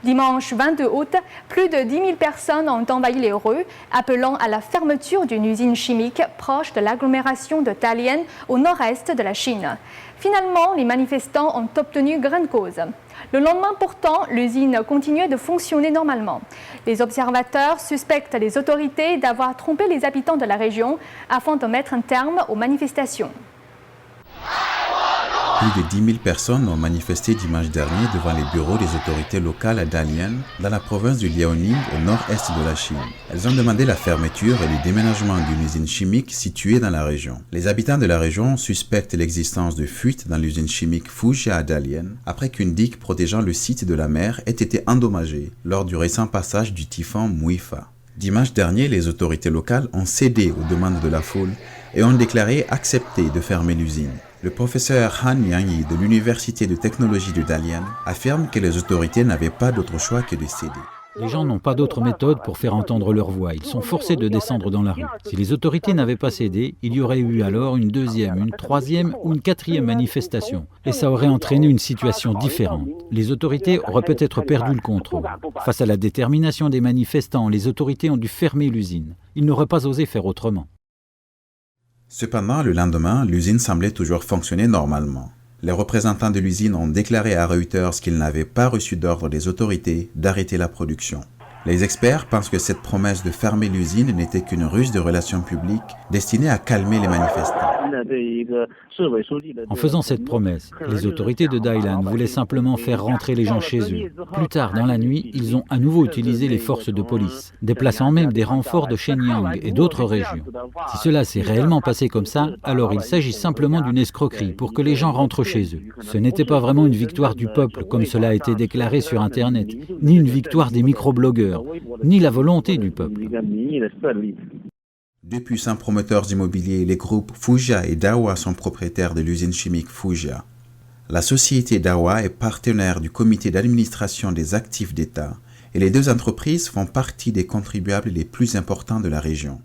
Dimanche 22 août, plus de 10 000 personnes ont envahi les rues, appelant à la fermeture d'une usine chimique proche de l'agglomération de Dalian, au nord-est de la Chine. Finalement, les manifestants ont obtenu gain de cause. Le lendemain pourtant, l'usine continuait de fonctionner normalement. Les observateurs suspectent les autorités d'avoir trompé les habitants de la région afin de mettre un terme aux manifestations. Plus de 10 000 personnes ont manifesté dimanche dernier devant les bureaux des autorités locales à Dalian, dans la province du Liaoning, au nord-est de la Chine. Elles ont demandé la fermeture et le déménagement d'une usine chimique située dans la région. Les habitants de la région suspectent l'existence de fuites dans l'usine chimique Fujia à Dalian, après qu'une digue protégeant le site de la mer ait été endommagée lors du récent passage du typhon Muifa. Dimanche dernier, les autorités locales ont cédé aux demandes de la foule et ont déclaré accepter de fermer l'usine. Le professeur Han Yangyi de l'Université de technologie de Dalian affirme que les autorités n'avaient pas d'autre choix que de céder. Les gens n'ont pas d'autre méthode pour faire entendre leur voix. Ils sont forcés de descendre dans la rue. Si les autorités n'avaient pas cédé, il y aurait eu alors une deuxième, une troisième ou une quatrième manifestation. Et ça aurait entraîné une situation différente. Les autorités auraient peut-être perdu le contrôle. Face à la détermination des manifestants, les autorités ont dû fermer l'usine. Ils n'auraient pas osé faire autrement. Cependant, le lendemain, l'usine semblait toujours fonctionner normalement. Les représentants de l'usine ont déclaré à Reuters qu'ils n'avaient pas reçu d'ordre des autorités d'arrêter la production. Les experts pensent que cette promesse de fermer l'usine n'était qu'une ruse de relations publiques destinée à calmer les manifestants. En faisant cette promesse, les autorités de Dalian voulaient simplement faire rentrer les gens chez eux. Plus tard dans la nuit, ils ont à nouveau utilisé les forces de police, déplaçant même des renforts de Shenyang et d'autres régions. Si cela s'est réellement passé comme ça, alors il s'agit simplement d'une escroquerie pour que les gens rentrent chez eux. Ce n'était pas vraiment une victoire du peuple, comme cela a été déclaré sur Internet, ni une victoire des microblogueurs, ni la volonté du peuple. Deux puissants promoteurs immobiliers, les groupes Fujia et Dahua, sont propriétaires de l'usine chimique Fujia. La société Dahua est partenaire du comité d'administration des actifs d'État et les deux entreprises font partie des contribuables les plus importants de la région.